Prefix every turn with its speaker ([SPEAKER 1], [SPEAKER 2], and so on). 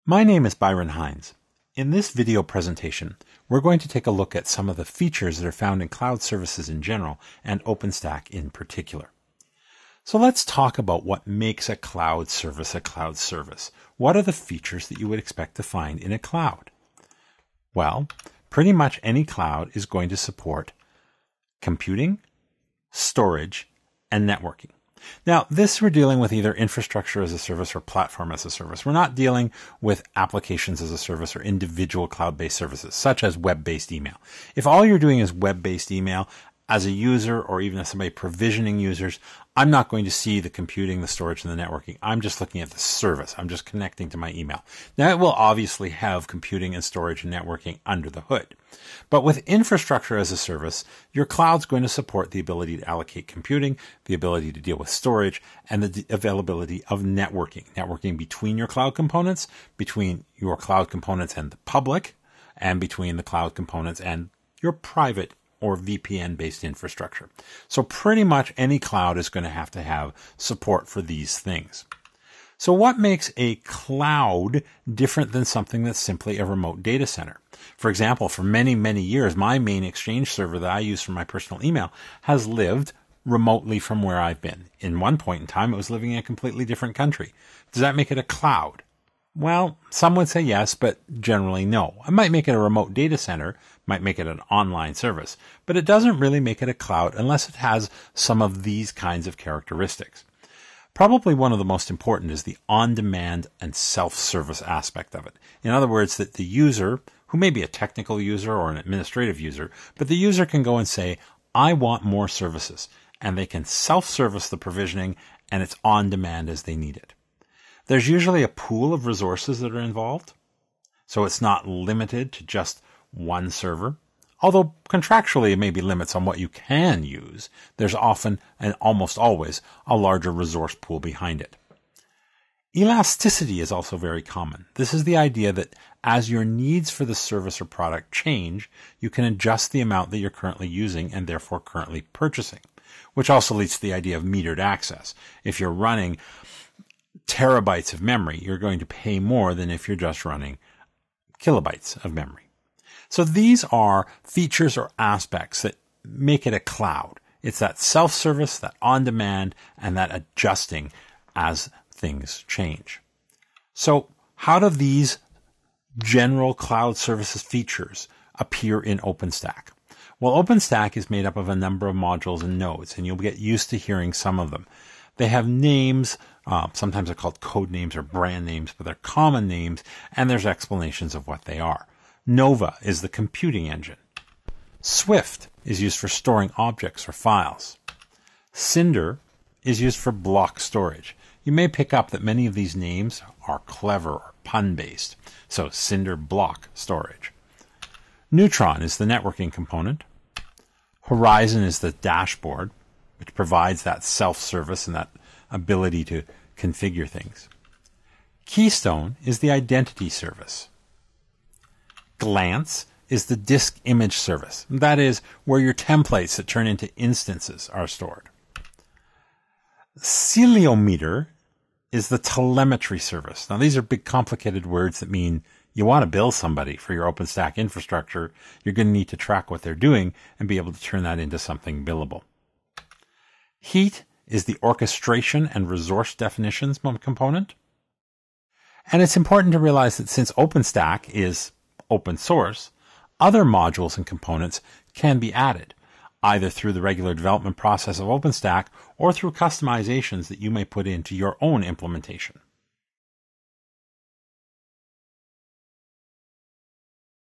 [SPEAKER 1] My name is Byron Hines. In this video presentation, we're going to take a look at some of the features that are found in cloud services in general and OpenStack in particular. So let's talk about what makes a cloud service a cloud service. What are the features that you would expect to find in a cloud? Well, pretty much any cloud is going to support computing, storage, and networking. Now, this we're dealing with either infrastructure as a service or platform as a service. We're not dealing with applications as a service or individual cloud-based services, such as web-based email. If all you're doing is web-based email, as a user or even as somebody provisioning users, I'm not going to see the computing, the storage, and the networking. I'm just looking at the service. I'm just connecting to my email. Now, it will obviously have computing and storage and networking under the hood. But with infrastructure as a service, your cloud's going to support the ability to allocate computing, the ability to deal with storage, and the availability of networking. Networking between your cloud components, between your cloud components and the public, and between the cloud components and your private or VPN-based infrastructure. So pretty much any cloud is going to have support for these things. So what makes a cloud different than something that's simply a remote data center? For example, for many, many years, my main Exchange server that I use for my personal email has lived remotely from where I've been. In one point in time, it was living in a completely different country. Does that make it a cloud? Well, some would say yes, but generally no. I might make it a remote data center, might make it an online service, but it doesn't really make it a cloud unless it has some of these kinds of characteristics. Probably one of the most important is the on-demand and self-service aspect of it. In other words, that the user, who may be a technical user or an administrative user, but the user can go and say, I want more services, and they can self-service the provisioning, and it's on demand as they need it. There's usually a pool of resources that are involved, so it's not limited to just one server. Although contractually it may be limits on what you can use, there's often and almost always a larger resource pool behind it. Elasticity is also very common. This is the idea that as your needs for the service or product change, you can adjust the amount that you're currently using and therefore currently purchasing, which also leads to the idea of metered access. If you're running terabytes of memory, you're going to pay more than if you're just running kilobytes of memory. So these are features or aspects that make it a cloud. It's that self-service, that on-demand, and that adjusting as things change. So how do these general cloud services features appear in OpenStack? Well, OpenStack is made up of a number of modules and nodes, and you'll get used to hearing some of them. They have names, sometimes they're called code names or brand names, but they're common names, and there's explanations of what they are. Nova is the computing engine. Swift is used for storing objects or files. Cinder is used for block storage. You may pick up that many of these names are clever or pun-based, so Cinder block storage. Neutron is the networking component. Horizon is the dashboard, which provides that self-service and that ability to configure things. Keystone is the identity service. Glance is the disk image service. That is where your templates that turn into instances are stored. Ceilometer is the telemetry service. Now, these are big, complicated words that mean you want to bill somebody for your OpenStack infrastructure. You're going to need to track what they're doing and be able to turn that into something billable. Heat is the orchestration and resource definitions component. And it's important to realize that since OpenStack is open source, other modules and components can be added, either through the regular development process of OpenStack or through customizations that you may put into your own implementation.